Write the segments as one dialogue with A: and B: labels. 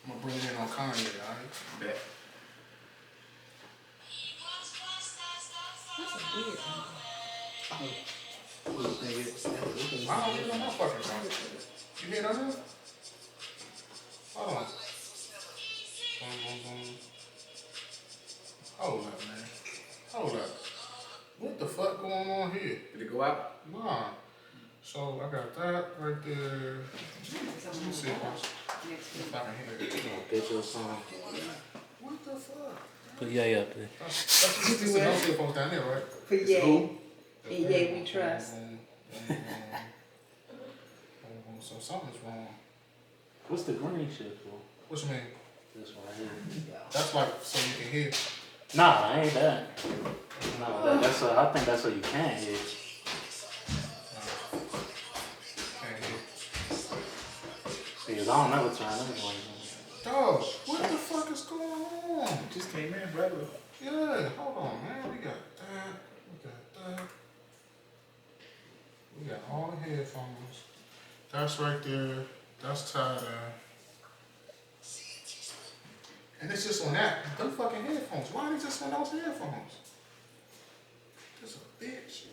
A: I'm gonna bring it in on Kanye, alright?
B: Bet.
C: That's a weird one.
A: I don't even know my fucking song. You hear that? Hold on. Boom, boom, boom. Hold up, man. Hold up. What the fuck going on here?
B: Did it go out?
A: Nah. So I got that right there. Let me see if I can hear it.
D: Get your song.
A: What the fuck?
D: Put yay up there.
A: That's the no earphones down there, right?
C: For Yay. And Yay we trust.
A: So something's wrong.
D: What's the green shit for?
A: What you mean?
D: This one here.
A: That's like so you can hear.
D: Nah, ain't that. No, that's I think that's what you can hear.
A: Can't hear.
D: Because I don't never turn this one.
A: Dog, what the fuck is going on?
B: Just came in regular.
A: Yeah, hold on, man. We got that. We got that. We got all the headphones. That's right there. That's tied in. And it's just on that. Them fucking headphones. Why are they just on those headphones? This a bitch.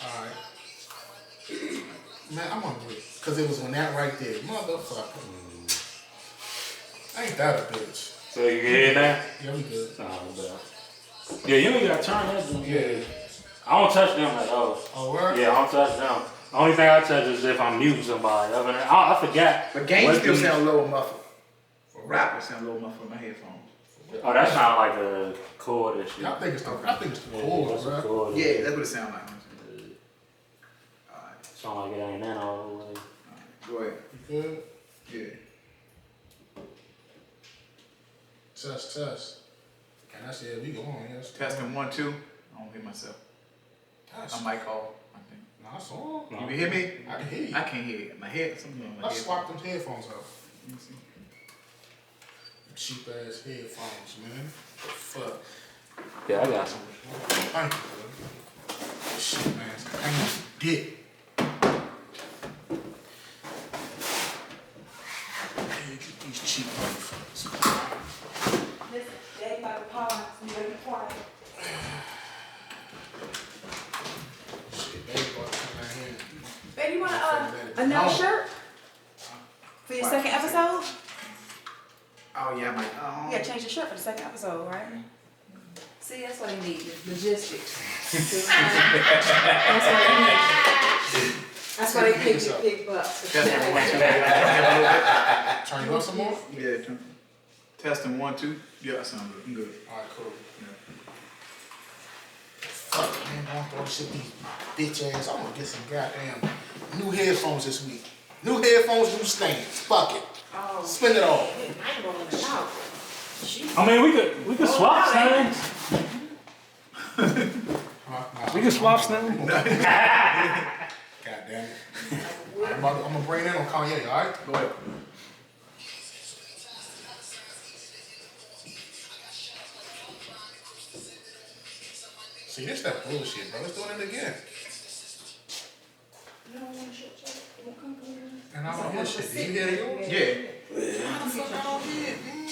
A: Alright. Man, I'm on it. Because it was on that right there. Motherfucker. Ain't that a bitch?
D: So you can hear that?
A: Yeah, we good.
D: Nah, bad. Yeah, you ain't gotta turn that joint.
A: Yeah.
D: I don't touch them at all.
A: Oh, word?
D: Yeah, I don't touch them. The only thing I touch is if I'm muting somebody. Other than I forgot.
B: But game still sound a little muffled. For rappers sound a little muffled in my headphones.
D: Oh, that sound like a chord and shit.
A: I think it's the chord,
D: That's a
A: bro.
D: chord.
B: Yeah, that's what it sound like. Alright.
D: Sound like it ain't in all the way.
B: Go ahead.
A: You good?
B: Yeah.
A: Test. And that's it. We go on. Yes.
B: Testing 1, 2. I don't hear myself.
A: That's,
B: I might call. I think.
A: nah, that's all.
B: You can hear me?
A: I can hear you.
B: I can't hear it. My head, something on my
A: Let's
B: head.
A: swap them headphones out.
B: Let me see.
A: Cheap ass headphones, man. The fuck?
D: Yeah, I got some.
A: Thank you, bro. Shit, man. I need dick. Hey, get these cheap motherfuckers.
C: Listen, they about to pause. You better be quiet.
A: Shit, baby boy, come down here.
C: Baby, you want another shirt? For your second episode?
B: Oh, yeah, I might.
C: You gotta change your shirt for the second episode, right? See, that's what they need, logistics. That's why they pick you big bucks.
A: Turn you up some more?
B: Yeah, testing 1, 2. Yeah, that sounds good. I'm good.
A: Alright, cool.
B: Yeah.
A: Fuck, man, I don't throw shit these bitch ass. I'm gonna get some goddamn new headphones this week. New headphones, new stands. Fuck it.
C: Oh,
A: Spend it all.
C: I ain't rolling it out.
D: I mean, we could swap stands. We can swap stands.
A: God damn it. I'm gonna bring it in on Kanye, alright?
B: Go ahead.
A: See, this that bullshit, bro. Let's do it again. And I don't hear shit. Do you hear yours?
B: Yeah.
A: How the fuck I don't hear it, man?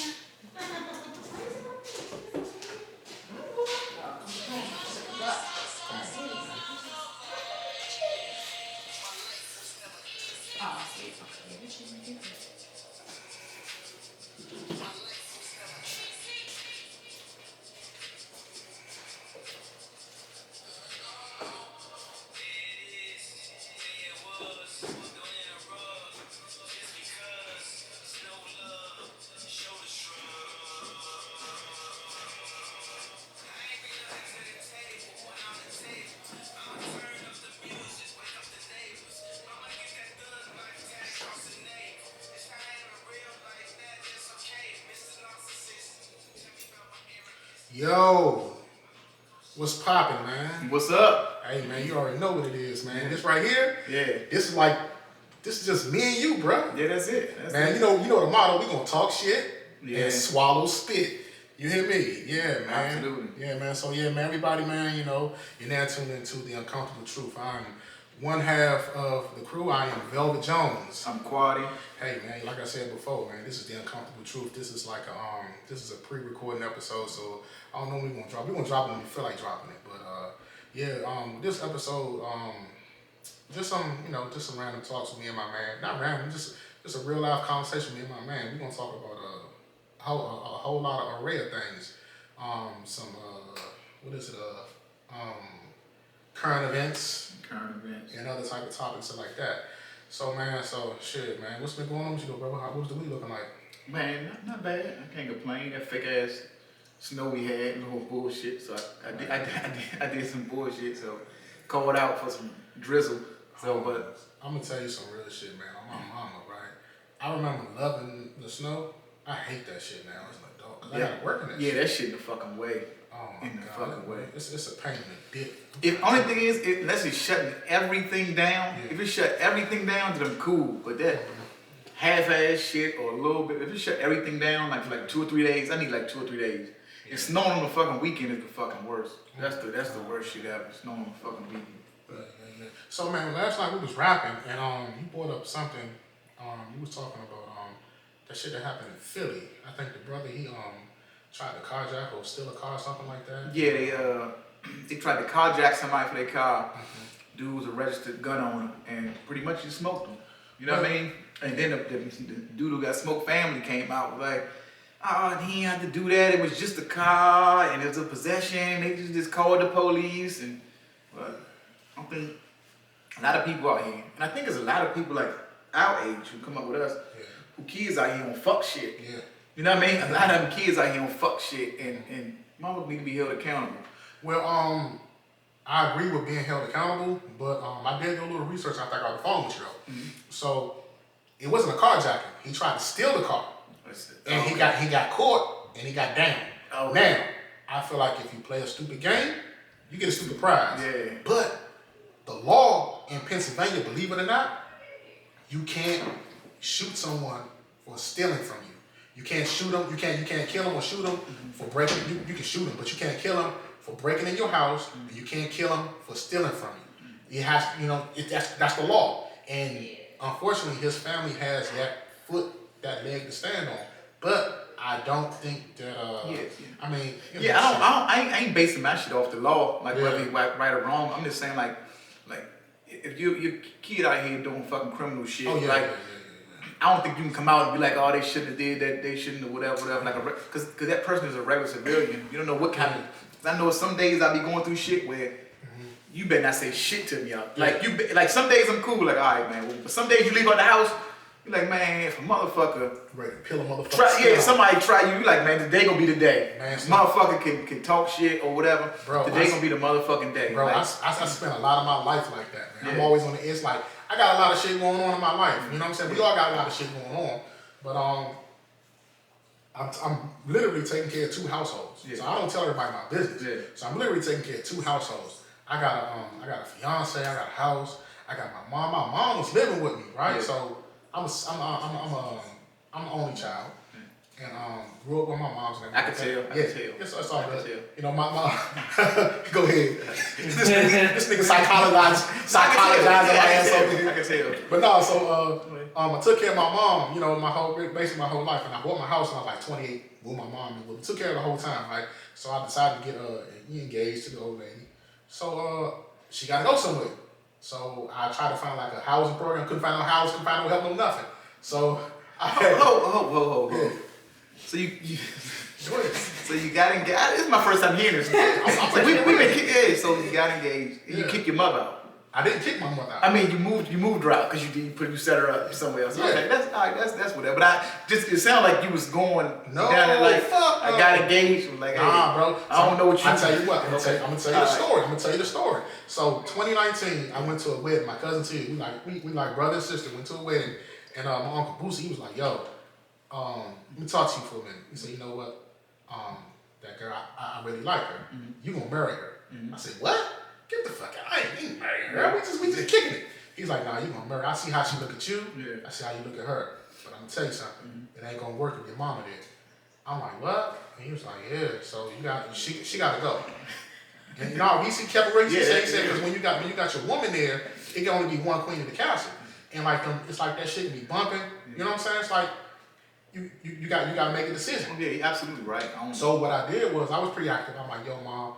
A: Yo, what's poppin', man?
B: What's up?
A: Hey, man, you already know what it is, man. This right here,
B: Yeah.
A: this is just me and you, bro.
B: Yeah, that's it. That's
A: Man,
B: it.
A: you know the motto. We gonna talk shit
B: Yeah.
A: and swallow spit. You hear me? Yeah, man.
B: Absolutely.
A: Yeah, man. So yeah, man, everybody, man, you know, you're now tuned into The Uncomfortable Truth. I'm one half of the crew. I am Velvet Jones.
B: I'm Qaadi.
A: Hey man, like I said before, man, this is The Uncomfortable Truth. This is like this is a pre-recording episode, so I don't know when we're gonna drop. We're gonna drop it when we feel like dropping it. But this episode, just some random talks with me and my man. Not random, just a real life conversation with me and my man. We're gonna talk about a whole lot of array of things. Current events, and other type of topics and like that. So man, shit, man, what's been going on with you, though, brother? What's the week looking like?
B: Man, not bad. I can't complain. That fake ass snow we had, no bullshit. So I did some bullshit. So called out for some drizzle. So, but
A: I'm gonna tell you some real shit, man. On my mama, right? I remember loving the snow. I hate that shit now as an adult because I gotta work in that shit.
B: Yeah, that shit in the fucking way.
A: Oh my
B: in the
A: God,
B: fucking way.
A: It's a pain in the dick.
B: If only thing is, unless it's shutting everything down.
A: Yeah.
B: If it shut everything down, then I'm cool. But that half-ass shit or a little bit, if it shut everything down like for like 2 or 3 days, I need like 2 or 3 days.
A: Yeah.
B: And snowing on the fucking weekend is the fucking worst. That's the worst shit ever. Snowing on the fucking weekend.
A: Yeah. So man, last night we was rapping and you brought up something. You was talking about that shit that happened in Philly. I think the brother he tried to carjack or steal a car or something like that.
B: Yeah, they tried to carjack somebody for their car. Dude was a registered gun owner and pretty much he smoked him. You know what I mean? And then the dude who got smoked family came out like, oh, he didn't have to do that. It was just a car and it was a possession. They just called the police and but I think a lot of people out here, and I think there's a lot of people like our age who come up with us, who kids out here on fuck shit.
A: Yeah.
B: You know what I mean? A lot of them kids out here on fuck shit and mama need to be held accountable.
A: Well, I agree with being held accountable, but I did do a little research after I got the phone with you though. Mm-hmm. So it wasn't a carjacking. He tried to steal the car. And he got caught and he got down.
B: Okay.
A: Now, I feel like if you play a stupid game, you get a stupid prize.
B: Yeah.
A: But the law in Pennsylvania, believe it or not, you can't shoot someone for stealing from you. You can't shoot them. You can't kill them or shoot them for breaking. You can shoot them, but you can't kill them for breaking in your house. And you can't kill them for stealing from you. It has, that's the law. And unfortunately, his family has that leg to stand on. But I don't think that. I mean.
B: I ain't basing my shit off the law, like whether it's right or wrong. I'm just saying like if your kid out here doing fucking criminal shit, I don't think you can come out and be like, oh, they shouldn't have did that, they shouldn't have whatever, like because that person is a regular civilian. You don't know what kind of. Cause I know some days I be going through shit where you better not say shit to me. Like some days I'm cool, like all right, man. But some days you leave out the house, you like, man, if a motherfucker
A: ready to kill a motherfucker.
B: If somebody try you, like, man, today gonna be the day.
A: Man,
B: motherfucker can talk shit or whatever.
A: Bro,
B: today gonna be the motherfucking day.
A: Bro,
B: like,
A: I spent a lot of my life like that, man. I'm always on the edge. Like, I got a lot of shit going on in my life. You know what I'm saying? We all got a lot of shit going on. But I'm literally taking care of 2 households. Yeah. So I don't tell everybody my business. Yeah. So I'm literally taking care of 2 households. I got a fiance, I got a house, I got my mom. My mom was living with me, right? Yeah. So I'm an only child. And grew up with my mom's and everything.
B: I can tell.
A: It's all good. You know, my mom. Go ahead. this nigga psychologizing my ass over here.
B: I can tell.
A: But no, so I took care of my mom. You know, basically my whole life, and I bought my house when I was like 28. With my mom, and we took care of the whole time. Right, so I decided to get engaged to the old lady. So she got to go somewhere. So I tried to find like a housing program. Couldn't find no house. Couldn't find no help. No nothing. So I had.
B: Ho.
A: Yeah.
B: So you got engaged. This is my first time hearing this. So we been kicked. So you got engaged. You kicked your mother out.
A: I didn't kick my mother out.
B: I mean, you moved her out because you set her up somewhere else.
A: Yeah.
B: Okay, that's all right. That's whatever. But it sounded like you was going
A: no,
B: down there like
A: fuck
B: I got engaged. Like, hey,
A: bro.
B: I don't know what you.
A: I tell you what. I'm gonna tell you the story. So 2019, I went to a wedding. My cousin T. We like brother and sister went to a wedding, and my uncle Boosie, he was like, yo. Let me talk to you for a minute. He said, you know what? That girl, I really like her. Mm-hmm. You gonna marry her? Mm-hmm. I said, what? Get the fuck out! I ain't marrying her. We just kicking it. He's like, nah, you gonna marry her. I see how she look at you. Yeah. I see how you look at her. But I'm gonna tell you something. Mm-hmm. It ain't gonna work if your mama did. I'm like, what? And he was like, yeah, so she got to go. And you know, he kept it real. He said, because when you got your woman there, it can only be one queen of the castle. And like it's like that shit can be bumping. You know what I'm saying? It's like you got to make a decision.
B: Yeah, you're absolutely right.
A: So what I did was I was pretty active. I'm like, yo, mom,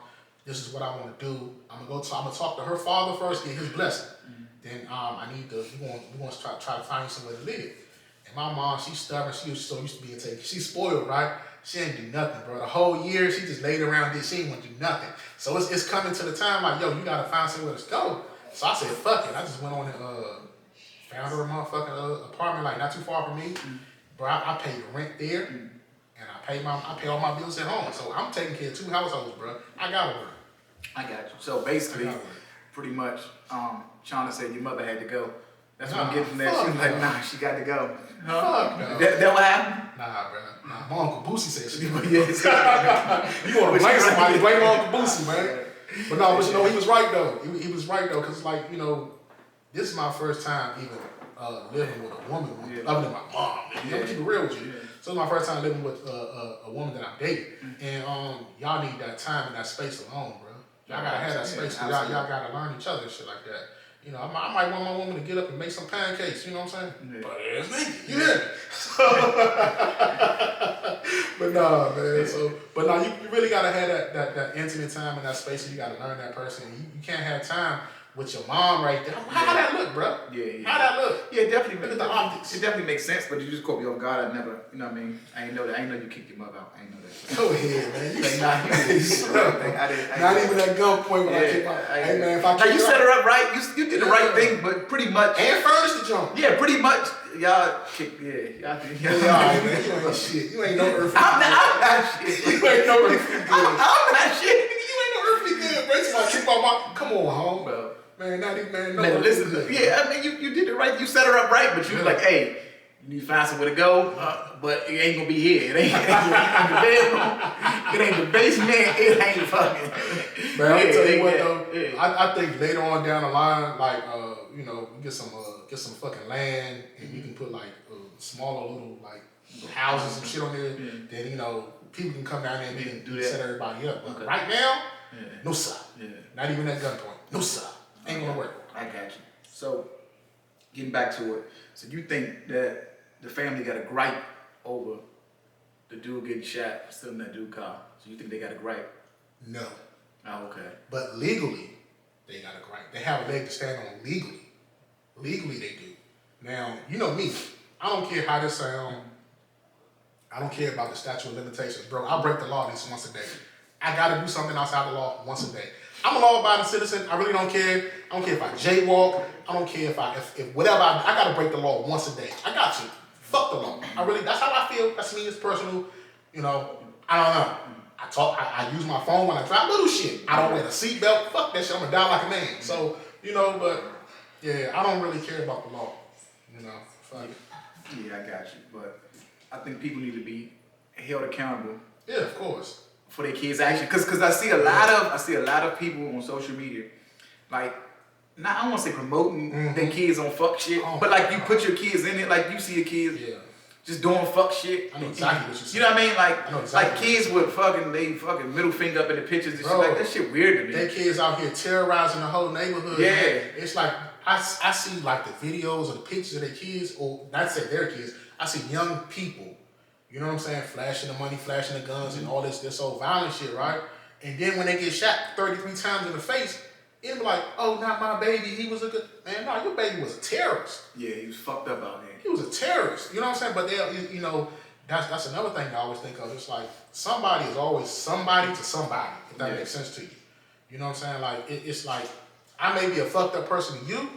A: this is what I want to do. I'm gonna talk to her father first, get his blessing. Then we're gonna try to find somewhere to live. And my mom, she's stubborn. She was so used to being taken. She's spoiled, right? She ain't do nothing, bro. The whole year she just laid around there. She ain't want to do nothing. So it's coming to the time like, yo, you gotta find somewhere to go. So I said, fuck it. I just went on and found her a motherfucking apartment like not too far from me. Bro, I pay the rent there, and I pay all my bills at home. So I'm taking care of 2 households, bro. I got to work.
B: I got you. So basically, pretty much, Shauna said your mother had to go. That's what I'm getting from that. She was like, nah, she got to go. Huh?
A: Fuck no.
B: That what happened?
A: Nah, bro. Nah, my Uncle Boosie said she did.
B: You
A: want to blame somebody, blame Uncle Boosie, man. But no, he was right, though. He was right, though, because, like, you know, this is my first time even living with a woman other than my mom. I'm gonna keep it real with you. So it's my first time living with a woman that I'm dating. And y'all need that time and that space alone, bro. Y'all gotta have that space. Y'all gotta learn each other and shit like that. You know, I might want my woman to get up and make some pancakes, you know what I'm saying? But it's me. You hear me? But nah, man. You really gotta have that intimate time and that space, and you gotta learn that person. You can't have time with your mom right there. How that look, bro?
B: Yeah.
A: How that look?
B: Yeah, definitely.
A: Look at the optics.
B: It definitely makes sense, but you just caught me off guard. I never, you know what I mean? I ain't know that. I ain't know you kicked your mother out. I ain't know that.
A: Go ahead, man. You
B: Not
A: even that gun point when I kick my. Hey, man, if I kick
B: you set her up right. You did the right thing, but pretty much.
A: And furnished the jump.
B: Yeah, pretty much. Y'all kicked. Yeah, y'all.
A: Alright, man. You ain't shit. You ain't no earthly good.
B: I'm not shit.
A: You ain't no earthly good.
B: I'm not shit.
A: You ain't no earthly good, bro. Somebody kick my mom. Come on, home, bro. Man, not even man. No,
B: listen. Yeah, I mean, you did it right. You set her up right, but you was like, hey, you need to find somewhere to go, but it ain't gonna be here. It ain't the bedroom. It ain't the basement. It ain't fucking.
A: Man, I'll tell you what though. I think later on down the line, like you know, get some fucking land, and you can put like smaller little like houses and shit on there. Then you know, people can come down there and we can set everybody up. But right now, no sir. Not even at gunpoint. No sir. Ain't gonna work.
B: I got you. So, getting back to it. So you think that the family got a gripe over the dude getting shot for stealing that dude's car? So you think they got a gripe?
A: No.
B: Oh, okay.
A: But legally, they got a gripe. They have a leg to stand on legally. Legally, they do. Now, you know me. I don't care how this sounds. I don't care about the statute of limitations, bro. I break the law at least once a day. I gotta do something outside the law once a day. I'm a law-abiding citizen. I really don't care. I don't care if I jaywalk. I don't care if whatever. I gotta break the law once a day. I got to. Fuck the law. That's how I feel. That's me. It's personal. You know, I don't know. I use my phone when I drive little shit. I don't wear the seatbelt. Fuck that shit. I'm gonna die like a man. So, you know, but yeah, I don't really care about the law. You know, fuck it.
B: Yeah, I got you. But I think people need to be held accountable.
A: Yeah, of course.
B: For their kids' action, because I see a lot of people on social media, like, I don't want to say promoting their kids on fuck shit, but like you put your kids in it, like you see your kids just doing fuck shit.
A: I know exactly what you're saying.
B: You know what I mean? Like,
A: I know exactly
B: like kids with fucking middle finger up in the pictures and shit. Like that shit weird to me.
A: Their kids out here terrorizing the whole neighborhood.
B: Yeah,
A: man. It's like I see like the videos or the pictures of their kids, or not say their kids. I see young people. You know what I'm saying? Flashing the money, flashing the guns, and all this old violent shit, right? And then when they get shot 33 times in the face, it'll be like, oh, not my baby. He was a good man. No, your baby was a terrorist.
B: Yeah, he was fucked up out here.
A: He was a terrorist. You know what I'm saying? But they, you know, that's another thing I always think of. It's like somebody is always somebody to somebody. If that makes sense to you. You know what I'm saying? Like it's like I may be a fucked up person to you.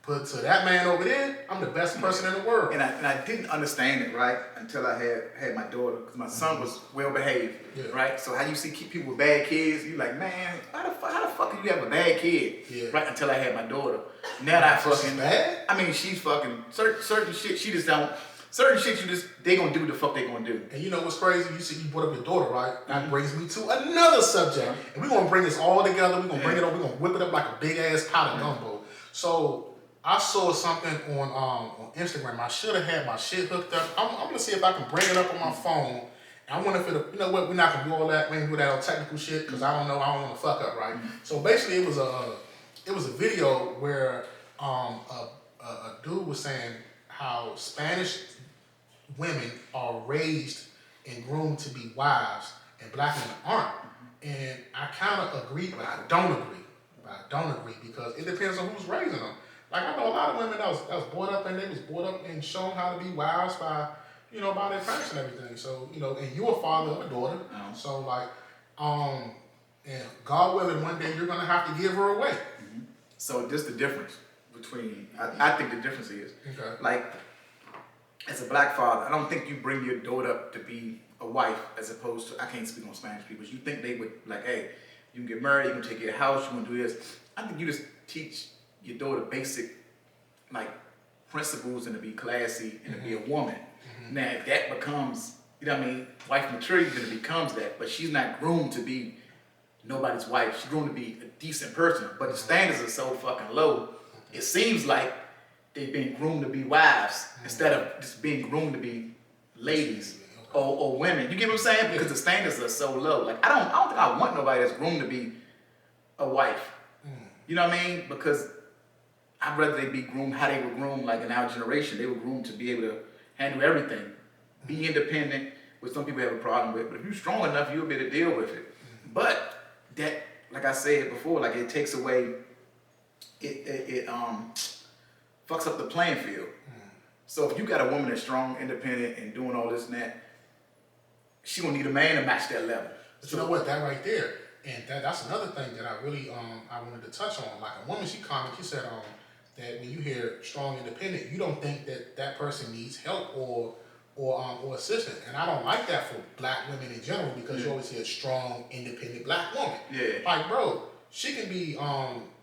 A: But to that man over there, I'm the best person in the world.
B: And I didn't understand it, right, until I had my daughter, because my son was well behaved, right? So how you see people with bad kids, you like, man, how the fuck can you have a bad kid? Yeah. Right, until I had my daughter. Now that fucking
A: bad?
B: I mean, she's fucking certain shit. She just don't. Certain shit they gonna do what the fuck they gonna do.
A: And you know what's crazy? You see, you brought up your daughter, right? That brings me to another subject, and we're gonna bring this all together. We're gonna bring it up. We're gonna whip it up like a big ass pot of gumbo. So. I saw something on Instagram. I should have had my shit hooked up. I'm gonna see if I can bring it up on my phone I wonder if you know what, we're not gonna do all that, we ain't do that all technical shit, because I don't know, I don't want to fuck up, right? So basically, it was a video where a dude was saying how Spanish women are raised and groomed to be wives, and black women aren't. And I kind of agree, but I don't agree because it depends on who's raising them. Like I know a lot of women that was brought up and shown how to be wives by, you know, by their parents and everything. So, you know, and you're a father of a daughter. Mm-hmm. So like, and God willing, one day you're gonna have to give her away.
B: Mm-hmm. So this the difference between, I think the difference is, okay, like, as a black father, I don't think you bring your daughter up to be a wife as opposed to, I can't speak on Spanish people, you think they would like, hey, you can get married, you can take your house, you can do this. I think you just teach your daughter basic like principles and to be classy and to be a woman. Mm-hmm. Now if that becomes, you know what I mean, wife maturity, then it becomes that, but she's not groomed to be nobody's wife. She's groomed to be a decent person, but the standards are so fucking low. It seems like they've been groomed to be wives instead of just being groomed to be ladies or women. You get what I'm saying? Because the standards are so low. Like I don't think I want nobody that's groomed to be a wife. You know what I mean? Because I'd rather they be groomed how they were groomed, like in our generation. They were groomed to be able to handle everything, be independent, which some people have a problem with. But if you're strong enough, you'll be able to deal with it. But that, like I said before, like it takes away, it fucks up the playing field. So if you got a woman that's strong, independent, and doing all this and that, she gonna need a man to match that level.
A: But you know what, that right there, and that's another thing that I really I wanted to touch on. Like a woman, she commented, she said that when you hear strong, independent, you don't think that person needs help or assistance. And I don't like that for black women in general because you always hear strong, independent black woman. Yeah. Like bro, she can be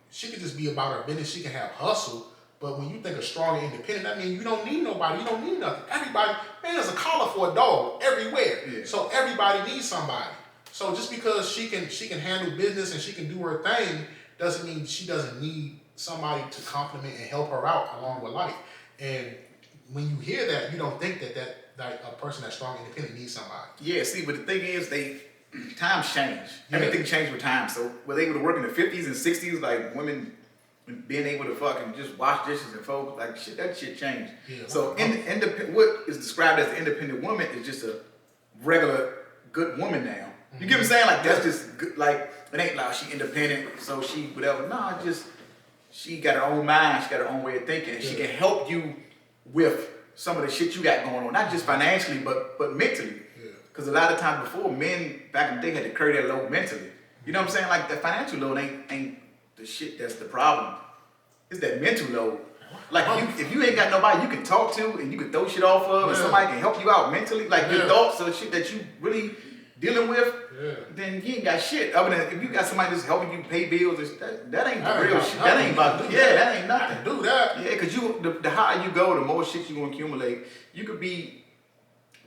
A: she can just be about her business. She can have hustle. But when you think of strong and independent, that means you don't need nobody. You don't need nothing. Everybody, man, there's a collar for a dog everywhere. Yeah. So everybody needs somebody. So just because she can handle business and she can do her thing doesn't mean she doesn't need somebody to compliment and help her out along with life. And when you hear that, you don't think that a person that's strong and independent needs somebody.
B: Yeah, see, but the thing is, times change. Yeah. Everything changed with time. So were they able to work in the 50s and 60s, like women being able to fucking just wash dishes and fold, like shit, that shit changed. Yeah, so what is described as an independent woman is just a regular good woman now. You get what I'm saying? Like that's just good, like it ain't like she independent, so she whatever. No, just she got her own mind, she got her own way of thinking, and she can help you with some of the shit you got going on, not just financially, but mentally. Because a lot of times before, men back in the day had to carry that load mentally. You know what I'm saying? Like the financial load ain't the shit that's the problem. It's that mental load. Like if you ain't got nobody you can talk to and you can throw shit off of, and somebody can help you out mentally, like your thoughts or shit that you really dealing with, then you ain't got shit. Other than if you got somebody that's helping you pay bills, that ain't the real shit. That ain't about that ain't nothing. I can do that. Yeah, because the higher you go, the more shit you gonna accumulate. You could be,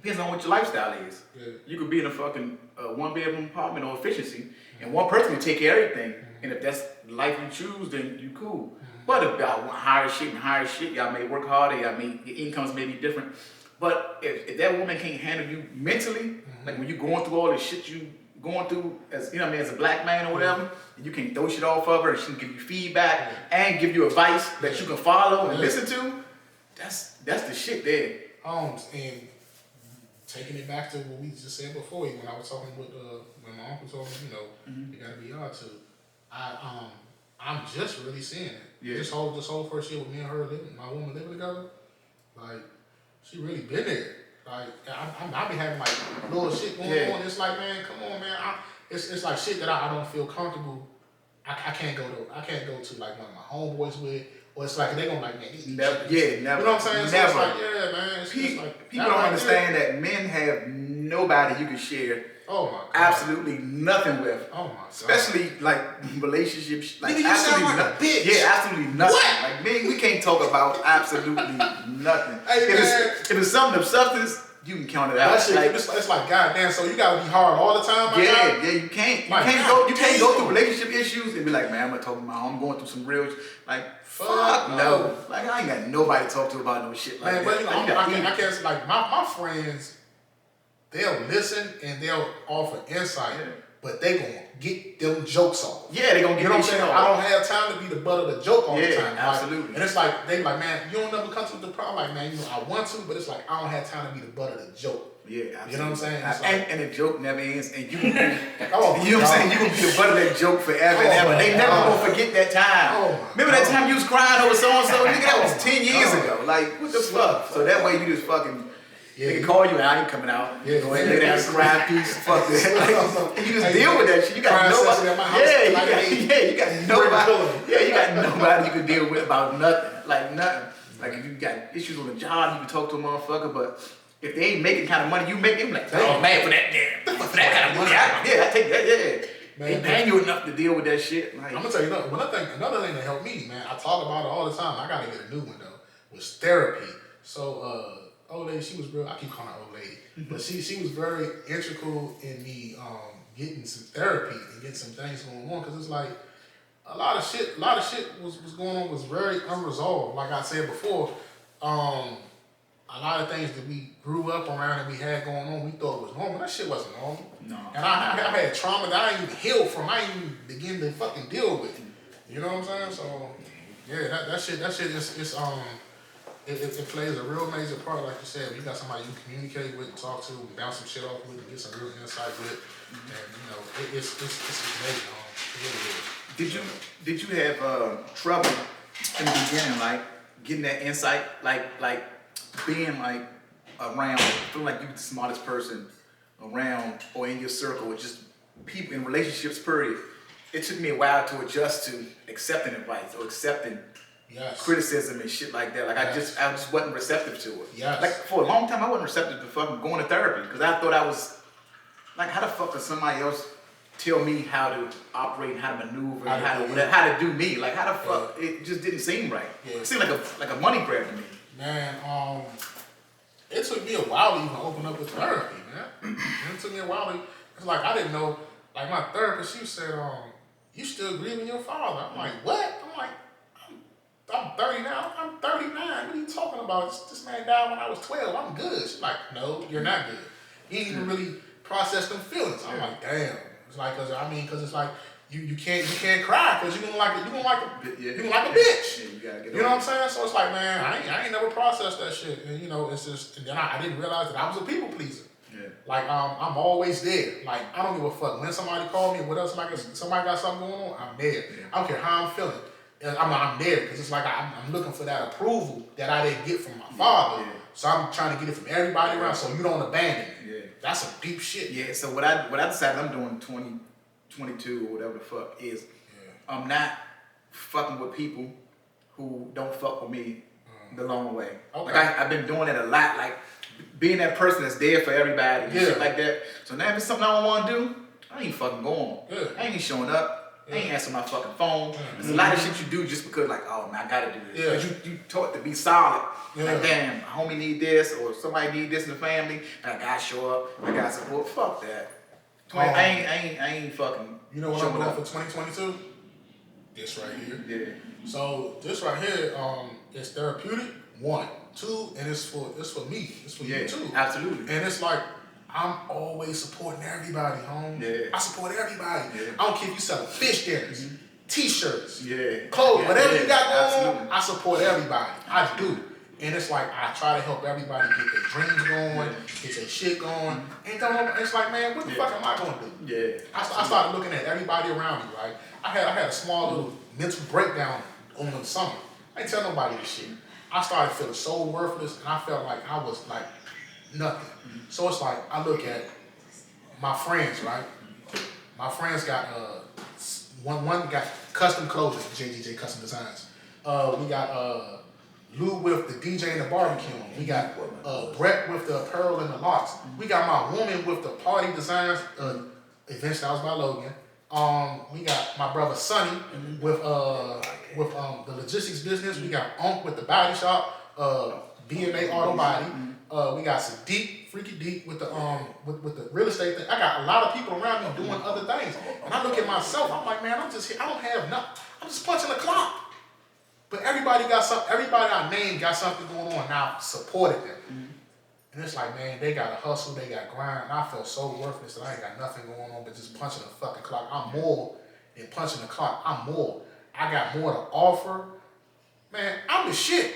B: depends on what your lifestyle is. Yeah. You could be in a fucking one bedroom apartment or efficiency, and one person can take care of everything. And if that's the life you choose, then you cool. But if y'all want higher shit, y'all may work harder, your incomes may be different. But if that woman can't handle you mentally, like when you're going through all the shit you going through as, you know what I mean, as a black man or whatever, and you can throw shit off of her and she can give you feedback and give you advice that you can follow and listen to, that's the shit there.
A: And taking it back to what we just said before, when I was talking with when my uncle told me, you know, you gotta be y'all too. I'm just really seeing it. Yeah. This whole first year with me and her my woman living together, like she really been there. Like I be having like little shit going on. It's like, man, come on, man. It's like shit that I don't feel comfortable. I can't go to like one of my homeboys with, or it's like they gonna like, man,
B: never.
A: You know what I'm saying?
B: Never.
A: So it's like, yeah, man.
B: People don't understand that men have nobody you can share.
A: Oh my God.
B: Absolutely nothing with.
A: Oh my God.
B: Especially like relationships. Like
A: nigga, you sound like a bitch.
B: Yeah, absolutely nothing.
A: What?
B: Like man, we can't talk about absolutely nothing.
A: Hey,
B: if it's something of substance, you can count it out.
A: That shit, like, it's like goddamn. So you gotta be hard all the time.
B: Yeah, you can't. You can't go through relationship issues and be like, man, I'm gonna talk to I'm going through some real. Like fuck no. Like I ain't got nobody to talk to about no shit like that.
A: But you know, I can't like my friends. they'll listen and they'll offer insight, but they gonna get them jokes off.
B: Yeah, they gonna get
A: you know what I'm saying?
B: off.
A: I don't have time to be the butt of the joke all the time.
B: Absolutely.
A: Like, and it's like they like, man, you don't never come to the problem. Like, man, I want to, but it's like I don't have time to be the butt of the joke.
B: Yeah, absolutely.
A: You know what I'm saying?
B: And the joke never ends, and you gonna be,
A: oh,
B: you know what I'm saying? You gonna be the butt of that joke forever and ever. They never gonna forget that time. Remember that time you was crying over so and so? Nigga, that was 10 years ago. Like, what the fuck? So that way you just fucking. They can call you and I ain't coming out. Go ahead and lay down and cry, peace, fuck that. Like, you just deal with that shit. You got nobody. You got nobody. Yeah, you got nobody you can deal with about nothing. Like nothing. Like if you got issues on the job, you can talk to a motherfucker, but if they ain't making kind of money you make, them like, oh man, for that kind of money, I take that, They paying you enough to deal with that shit. Like,
A: I'm gonna tell you another thing that helped me, man. I talk about it all the time. I gotta get a new one though. Was therapy. So old lady, she was real. I keep calling her old lady, but she was very integral in me getting some therapy and getting some things going on. Cause it's like a lot of shit was going on was very unresolved. Like I said before, a lot of things that we grew up around and we had going on, we thought was normal. That shit wasn't normal.
B: No.
A: And I had trauma that I didn't even heal from. I didn't even begin to fucking deal with. You know what I'm saying? So yeah, that shit is It plays a real major part, like you said. You got somebody you communicate with, talk to, bounce some shit off with, and get some real insight with, and you know, it's amazing. It really is.
B: Did you have trouble in the beginning, like getting that insight, like being like around, feeling like you were the smartest person around or in your circle, or just people in relationships? Period. It took me a while to adjust to accepting advice or accepting.
A: Yes.
B: Criticism and shit like that. Like I just wasn't receptive to it.
A: Yes.
B: Like for a long time I wasn't receptive to fucking going to therapy because I thought I was like, how the fuck does somebody else tell me how to operate and how to maneuver and how to do me? Like how the fuck it just didn't seem right. It seemed like a money grab to me.
A: Man, it took me a while to even open up with therapy, man. It took me a while to, it's like I didn't know, like my therapist, she said, you still grieving your father. I'm like, what? I'm like, I'm 30 now. I'm 39. What are you talking about? This man died when I was 12. I'm good. She's like, no, you're not good. You ain't even really process them feelings. I'm like, damn. It's like, cause it's like you can't cry because you're gonna like a bitch. You know what I'm saying? So it's like, man, I ain't never processed that shit. And you know, it's just, and then I didn't realize that I was a people pleaser. Yeah. Like I'm always there. Like I don't give a fuck when somebody called me. What else? Somebody got something going on. I'm there. Yeah. I don't care how I'm feeling. I'm there because it's like I'm looking for that approval that I didn't get from my father. Yeah. So I'm trying to get it from everybody around so you don't abandon me. Yeah. That's some deep shit.
B: Yeah, so what I decided I'm doing 2022 or whatever the fuck is I'm not fucking with people who don't fuck with me the long way. Okay. Like I've been doing it a lot, like being that person that's there for everybody and shit like that. So now if it's something I don't want to do, I ain't fucking going. Yeah. I ain't showing up. I ain't answering my fucking phone. There's a lot of shit you do just because, like, oh man, I gotta do this. But you taught to be solid. Like, damn, a homie need this, or somebody need this in the family, and I gotta show up. I gotta support. Fuck that. I ain't fucking.
A: You know what I'm doing for 2022? This right here. Yeah. So this right here, is therapeutic. 1, 2, and it's for me. It's for you too.
B: Absolutely.
A: And it's like, I'm always supporting everybody, home. Yeah. I support everybody. Yeah. I don't care if you selling fish dinners, t-shirts, clothes, whatever you got going on, I support everybody. I do. And it's like, I try to help everybody get their dreams going, get their shit going. And it's like, man, what the fuck am I going to do? Yeah. I started looking at everybody around me, right? I had a small little mental breakdown over the summer. I ain't tell nobody this shit. I started feeling so worthless, and I felt like I was like, nothing. So it's like I look at my friends, right? My friends got one got custom clothing, JGJ Custom Designs. We got Lou with the DJ and the barbecue. We got Brett with the apparel and the locks. We got my woman with the party designs, event styles by Logan. We got my brother Sonny with the logistics business. We got Unc with the body shop, BMA Auto Body. We got some Freaky Deep with the real estate thing. I got a lot of people around me doing other things. And I look at myself, I'm like, man, I'm just here. I don't have nothing. I'm just punching the clock. But everybody I named got something going on, and I supported them. And it's like, man, they got to hustle, they got grind. And I felt so worthless that I ain't got nothing going on but just punching the fucking clock. I'm more than punching the clock. I'm more. I got more to offer. Man, I'm the shit.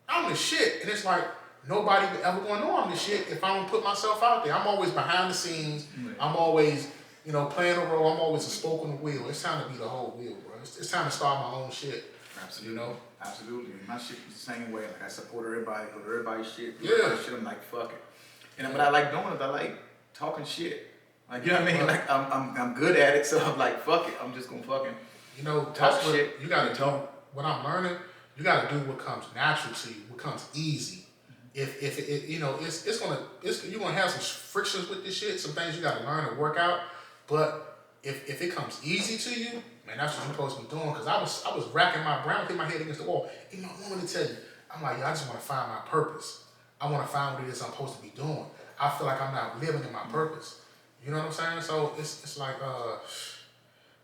A: I'm the shit. And it's like, nobody ever gonna know I'm the shit if I don't put myself out there. I'm always behind the scenes. I'm always, playing a role. I'm always a spoke on the wheel. It's time to be the whole wheel, bro. It's time to start my own shit.
B: Absolutely. Absolutely. My shit is the same way. Like I support everybody, go to everybody's shit.
A: Yeah.
B: Everybody's shit, I'm like, fuck it. And what I like doing is I like talking shit. Like, you know what I mean? Like I'm good at it, so I'm like, fuck it. I'm just gonna fucking talk shit.
A: You gotta do what I'm learning. You gotta do what comes natural to you, what comes easy. If you're gonna have some frictions with this shit, some things you gotta learn and work out. But if it comes easy to you, man, that's what you're supposed to be doing. Cause I was racking my brain, hitting my head against the wall. I want to tell you, I'm like, I just want to find my purpose. I want to find what it is I'm supposed to be doing. I feel like I'm not living in my purpose. You know what I'm saying? So it's like,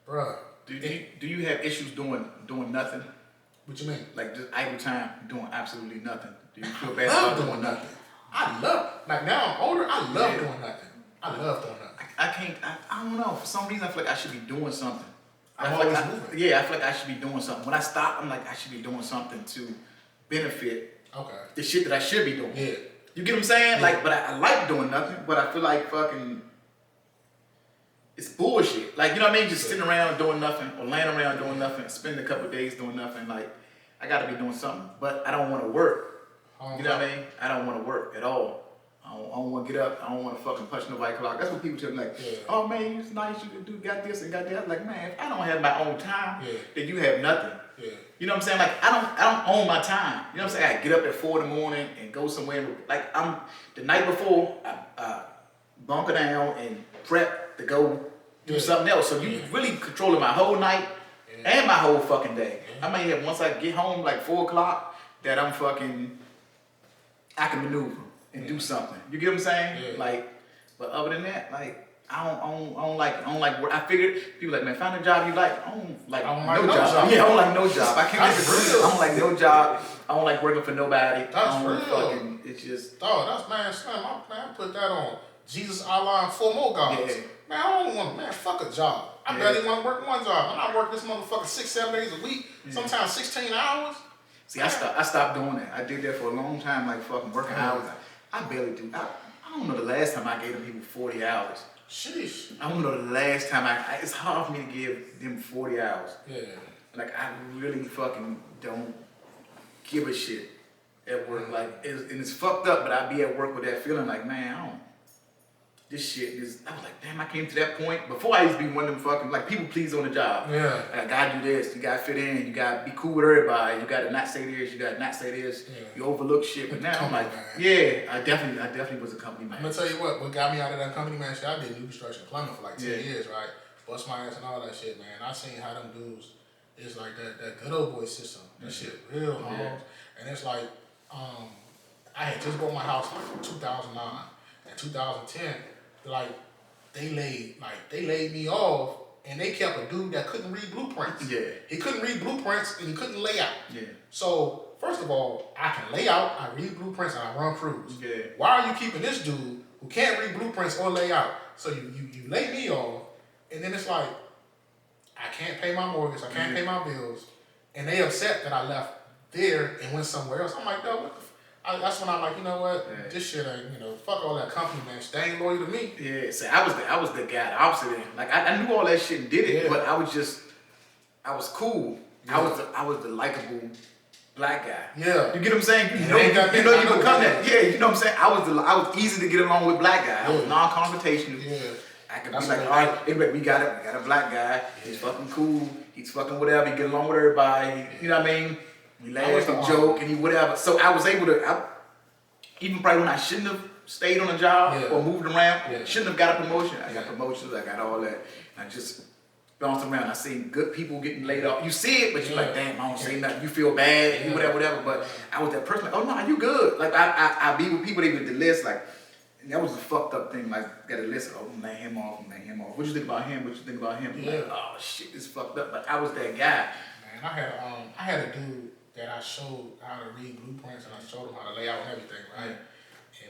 A: bruh.
B: Do you have issues doing nothing?
A: What you mean?
B: Like just idle time, doing absolutely nothing. Do you feel bad
A: I love
B: about
A: doing nothing. Like now I'm older, I love doing nothing. I love doing nothing.
B: I don't know. For some reason, I feel like I should be doing something.
A: I'm always moving.
B: Yeah, I feel like I should be doing something. When I stop, I'm like, I should be doing something to benefit the shit that I should be doing.
A: Yeah.
B: You get what I'm saying?
A: Yeah.
B: Like, but I like doing nothing, but I feel like fucking, it's bullshit. Like, you know what I mean? Just sitting around doing nothing or laying around doing nothing, spending a couple of days doing nothing. Like, I gotta be doing something, but I don't want to work. You know what I mean? I don't want to work at all. I don't want to get up. I don't want to fucking punch nobody clock. That's what people tell me, like, oh man, it's nice you can got this and got that. I'm like, man, if I don't have my own time, then you have nothing.
A: Yeah.
B: You know what I'm saying? Like, I don't own my time. You know what I'm saying? I get up at 4 in the morning and go somewhere. Like, the night before, I bunker down and prep to go do something else. So you really controlling my whole night and my whole fucking day. I may have, once I get home, like 4 o'clock, that I can maneuver and do something. You get what I'm saying?
A: Yeah.
B: Like, but other than that, like, I don't like work. I figured people like, man, find a job you like. I don't like no job. Yeah, I don't like no job. I can't disagree. I don't like no job. I don't like working for nobody.
A: That's real.
B: Fucking, it's just.
A: Oh, that's man, Slim. I put that on Jesus, Allah, and 4 more gods.
B: Yeah.
A: Man, I don't want, man, fuck a job. I barely want to work one job. And I work this motherfucker 6-7 days a week, sometimes 16 hours.
B: See, I stopped doing that. I did that for a long time, like fucking working hours. I barely do. I don't know the last time I gave them people 40 hours.
A: Sheesh.
B: I don't know the last time it's hard for me to give them 40 hours.
A: Yeah.
B: Like, I really fucking don't give a shit at work. Like, and it's fucked up, but I be at work with that feeling like, man, this shit is, I was like, damn, I came to that point. Before I used to be one of them fucking, like, people please on the job.
A: Yeah.
B: Like, I gotta do this, you gotta fit in, you gotta be cool with everybody, you gotta not say this, you gotta not say this, you overlook shit. But now I'm like, I definitely was a company man.
A: I'm gonna tell you what got me out of that company man shit, I did new construction plumbing for like 10 years, right? Bust my ass and all that shit, man. I seen how them dudes, it's like that good old boy system. That shit real homes. And it's like, I had just bought my house like 2009. In 2010, like they laid me off, and they kept a dude that couldn't read blueprints.
B: Yeah.
A: He couldn't read blueprints and he couldn't lay out.
B: Yeah.
A: So first of all, I can lay out, I read blueprints, and I run crews.
B: Yeah.
A: Why are you keeping this dude who can't read blueprints or lay out? So you lay me off, and then it's like, I can't pay my mortgage, I can't pay my bills, and they upset that I left there and went somewhere else. I'm like, no, what the that's when I'm like, you know what? This shit ain't, fuck all that company, man. Stay ain't loyal to me.
B: Yeah, so I was the guy, the opposite end. Like, I knew all that shit and did it, but I was cool. Yeah. I was the likable black guy.
A: Yeah.
B: You get what I'm saying? You become that. Yeah, you know what I'm saying? I was easy to get along with black guy. I was non-confrontational. Yeah. I could be like, all right, we got a black guy. He's fucking cool. He's fucking whatever. He get along with everybody. You know what I mean? We laugh and joke and he whatever. So I was able to, even probably when I shouldn't have stayed on a job or moved around, shouldn't have got a promotion. I got promotions, I got all that. I just bounced around. I seen good people getting laid off. You see it, but you're like, damn, I don't say nothing. You feel bad and whatever. But I was that person like, oh no, you good. Like I be with people, they with the list, like, and that was a fucked up thing. Like, got a list, lay him off. What you think about him? What you think about him?
A: Yeah.
B: Like, oh shit, this fucked up. But I was that guy.
A: Man, I had a dude that I showed how to read blueprints and I showed him how to lay out and everything, right? And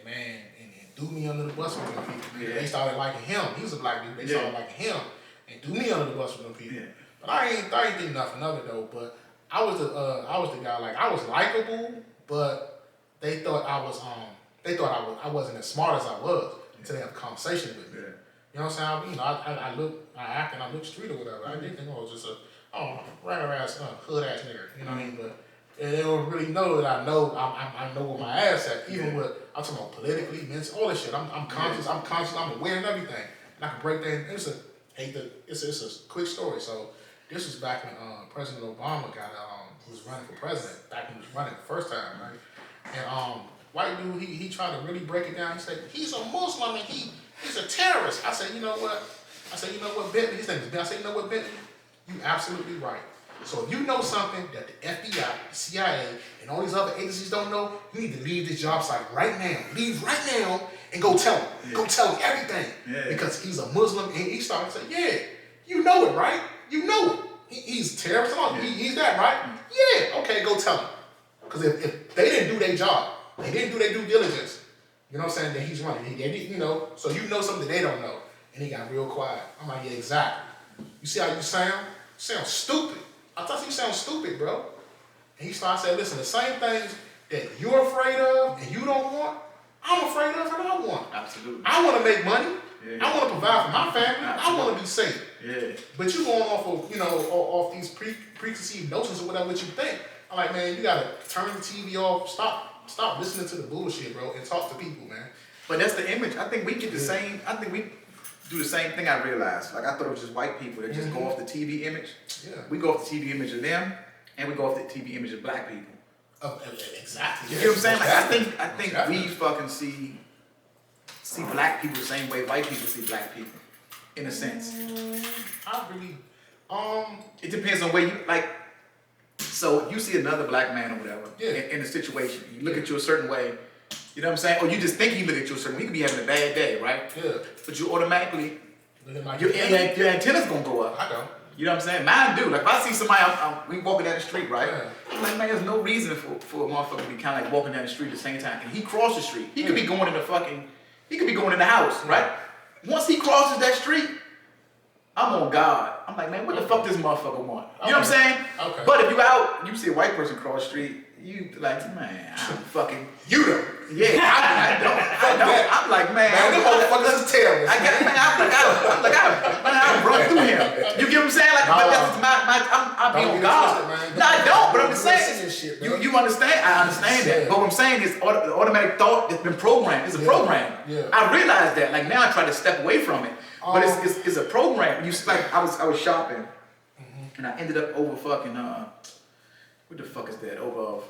A: man, and threw me under the bus with them people.
B: Yeah.
A: They started liking him. He was a black dude. They started liking him and threw me under the bus with them people.
B: Yeah.
A: But I ain't think nothing of it though. But I was the guy, like I was likable, but they thought I wasn't as smart as I was until they had a conversation with me.
B: Yeah.
A: You know what I'm saying? I act and I look street or whatever. I didn't think I was just a regular ass hood ass nigga. You know what I mean? But they don't really know that I know where my ass at. Even with I'm talking about politically, mental, all this shit. I'm conscious. I'm conscious. I'm aware of everything. And I can break that. It's a quick story. So this was back when President Obama was running for president. Back when he was running the first time, right? And white dude, he tried to really break it down. He said he's a Muslim and he's a terrorist. I said, you know what? Bentley. His name is Bentley. I said, you know what, Bentley? You absolutely right. So if you know something that the FBI, the CIA, and all these other agencies don't know, you need to leave this job site right now. Leave right now and go tell him. Yeah. Go tell him everything. Yeah. Because he's a Muslim and he started to say, yeah, you know it, right? You know it. He's a terrorist. He's that, right? Yeah, okay, go tell him. Because if they didn't do their job, they didn't do their due diligence, you know what I'm saying, that he's running. So you know something they don't know. And he got real quiet. I'm like, yeah, exactly. You see how you sound? You sound stupid. I thought you sound stupid, bro. And he started saying, listen, the same things that you're afraid of and you don't want, I'm afraid of and I want.
B: Absolutely.
A: I want to make money.
B: Yeah.
A: I want to provide for my family.
B: Absolutely.
A: I want to be safe.
B: Yeah.
A: But you going off of, off these preconceived notions or whatever what you think. I'm like, man, you got to turn the TV off. Stop listening to the bullshit, bro, and talk to people, man.
B: But that's the image. I think we get the same, I think we do the same thing. I realized. Like I thought it was just white people that just go off the TV image.
A: Yeah.
B: We go off the TV image of them, and we go off the TV image of black people.
A: Exactly.
B: You get what I'm saying? Like I think we fucking see black people the same way white people see black people, in a sense.
A: I really,
B: it depends on where you like. So you see another black man or whatever in a situation, you look at you a certain way. You know what I'm saying? Or you just think he look at you a certain way. He could be having a bad day, right?
A: Yeah.
B: But you automatically, your antenna's gonna go up.
A: I know.
B: You know what I'm saying? Mine do. Like if I see somebody, we walking down the street, right? Yeah. I'm like, man, there's no reason for a motherfucker to be kind of like walking down the street at the same time. And he crossed the street. He could be going in the house, right? Once he crosses that street, I'm on God. I'm like, man, what the fuck this motherfucker want? You know what I'm saying?
A: Okay.
B: But if you out, you see a white person cross the street, you like, man, I'm fucking.
A: You know.
B: Yeah, I don't. I'm like, man,
A: them motherfuckers is terrorists.
B: I run through him. You get what I'm saying? Like, but that's I'm being on God. No, I don't. But I'm just saying, you understand? I understand that. But what I'm saying is, the automatic thought that's been programmed. It's a program. Yeah. I realize that. Like now, I try to step away from it. But it's a program. You like I was shopping, and I ended up over fucking what the fuck is that? Over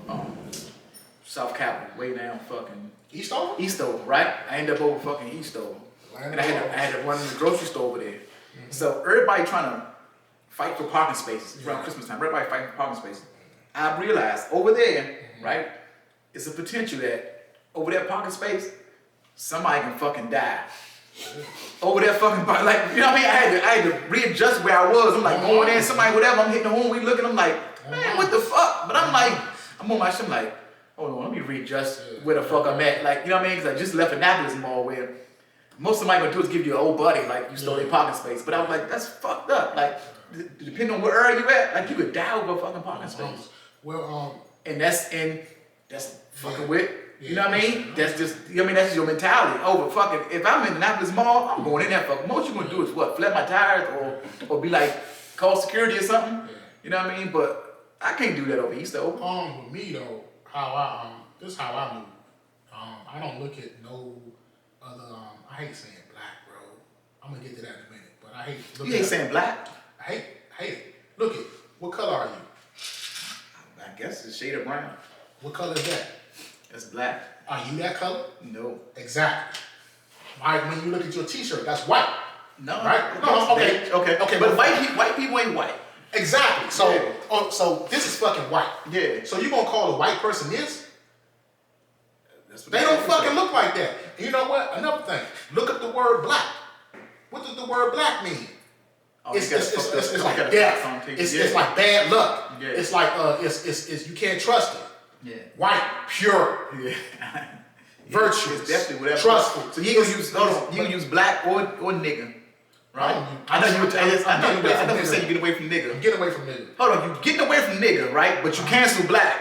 B: South Capitol, way down fucking Eastover, right? I ended up over fucking Eastover, and I had to run in the grocery store over there. So everybody trying to fight for parking spaces. It's around Christmas time. Everybody fighting for parking spaces. I realized over there, right? It's a potential that over that parking space, somebody can fucking die. Over there fucking, like, you know what I mean? I had to readjust where I was. I'm like going in, somebody, whatever, I'm hitting the horn, we looking, I'm like, man, what the fuck? But I'm like, I'm on my shit, I'm like, hold on, let me readjust where the fuck I'm at. Like, you know what I mean? Because I just left Annapolis Mall where most somebody gonna do is give you an old buddy, like you stole their parking space. But I was like, that's fucked up. Like, depending on where area you at, like you could die over a fucking parking space.
A: Well,
B: and that's fucking with. You know what I mean? That's just, that's just your mentality. Oh, but fuck it. If I'm in Annapolis Mall, I'm going in there. Fuck. Most you gonna do is what? Flip my tires or be like, call security or something. Yeah. You know what I mean? But I can't do that over East though.
A: With me though, this is how I move. I don't look at no other. I hate saying black, bro. I'm gonna get to that in a minute. But I hate.
B: You hate saying black?
A: I hate it. Look at what color are you?
B: I guess it's a shade of brown.
A: What color is that?
B: That's black.
A: Are you that color?
B: No.
A: Exactly. Right, when you look at your t-shirt, that's white.
B: No.
A: Right? No, okay. Okay.
B: But white people ain't white.
A: Exactly. So so this is fucking white.
B: Yeah.
A: So you gonna call a white person this? They don't fucking look like that. And you know what? Another thing. Look up the word black. What does the word black mean? It's like death. It's like bad luck. Yeah. It's like it's you can't trust it.
B: Yeah.
A: White, pure.
B: Yeah.
A: virtuous,
B: It's definitely whatever.
A: trustful.
B: So you can use you can use black or nigga. Right? I know you say you get away from nigga.
A: Get away from nigga.
B: Hold on, you getting away from nigga, right? But you cancel black.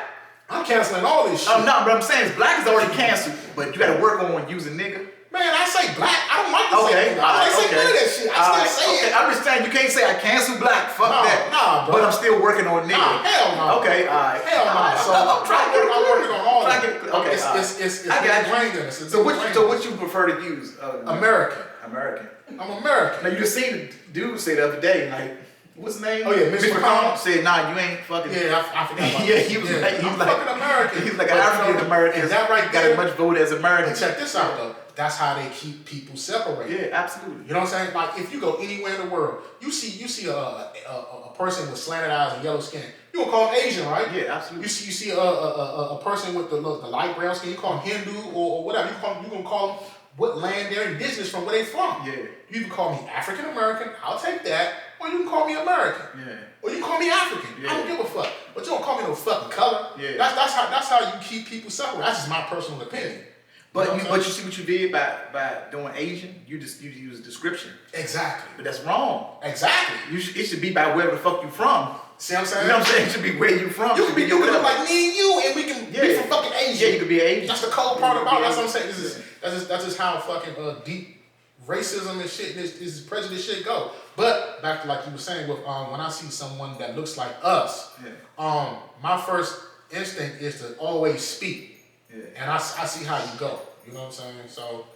A: I'm canceling all this shit.
B: Oh no, but I'm saying black is already canceled, but you gotta work on using nigga.
A: Man, I say black. I don't like to say nigga. I don't say none of that shit. I still say it.
B: I'm just saying you can't say I cancel black. Fuck that.
A: Nah, bro.
B: But I'm still working on nigga.
A: Nah, hell no.
B: Okay, alright.
A: Hell no. So I'm working on all that.
B: Okay,
A: it's
B: I got
A: brain damage.
B: So what you prefer to use?
A: American.
B: American.
A: I'm American.
B: Now you just seen the dude say the other day, like, what's his name?
A: Oh yeah, Mr. McConnell
B: said, nah, you ain't fucking.
A: Yeah, I forgot about
B: yeah,
A: that.
B: he was
A: I'm
B: like
A: fucking American.
B: He's like an African American.
A: Is that right
B: got
A: there?
B: as much vote as American.
A: And check this out though. That's how they keep people separated.
B: Yeah, absolutely.
A: You know what I'm saying? Like if you go anywhere in the world, you see a person with slanted eyes and yellow skin, you gonna call him Asian, right?
B: Yeah, absolutely.
A: You see a person with the light brown skin, you call him Hindu or whatever. You gonna call them what land they're indigenous from, where they from.
B: Yeah.
A: You can call me African American, I'll take that, or you can call me American.
B: Yeah.
A: Or you can call me African.
B: Yeah.
A: I don't give a fuck. But you don't call me no fucking color.
B: Yeah.
A: That's how you keep people separate. That's just my personal opinion.
B: But you see what you did by doing Asian? You use description.
A: Exactly.
B: But that's wrong.
A: Exactly.
B: It should be by wherever the fuck you from.
A: See what I'm saying?
B: You know what I'm saying? It should be where you from.
A: You can look like me and you, and we can be from fucking Asia.
B: Yeah, you could be Asian.
A: That's the cold part about it. That's what I'm saying. That's just how fucking deep racism and shit, this prejudice shit go. But back to like you were saying, with when I see someone that looks like us, my first instinct is to always speak, and I see how you go. You know what I'm saying? So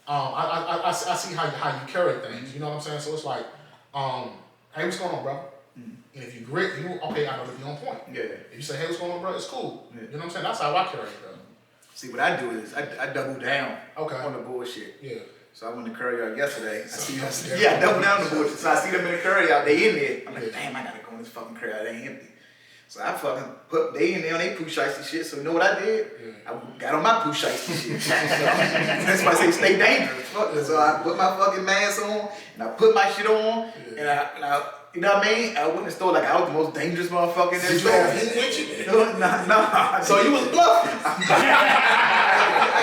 A: I see how you carry things. You know what I'm saying? So it's like, hey, what's going on, bro? And if you grit, okay, I know that you're on point.
B: Yeah.
A: If you say, hey, what's going on, bro? It's cool.
B: Yeah.
A: You know what I'm saying? That's how I carry it, bro.
B: See, what I do is I double down
A: Okay.
B: on the bullshit.
A: Yeah.
B: So I went to Carryout yesterday. I double down on the bullshit. So I see them in the Carryout. They in there. I'm like, damn, I gotta go in this fucking Carryout. They ain't empty. So I fucking they in there on they poo shiesty shit. So you know what I did? Yeah. I got on my poo shiesty shit. That's why I say stay dangerous. Fuck it. So I put my fucking mask on and I put my shit on and I you know what I mean? I went in the store like I was the most dangerous motherfucker in that store. Nah.
A: So you was bluffing.
B: I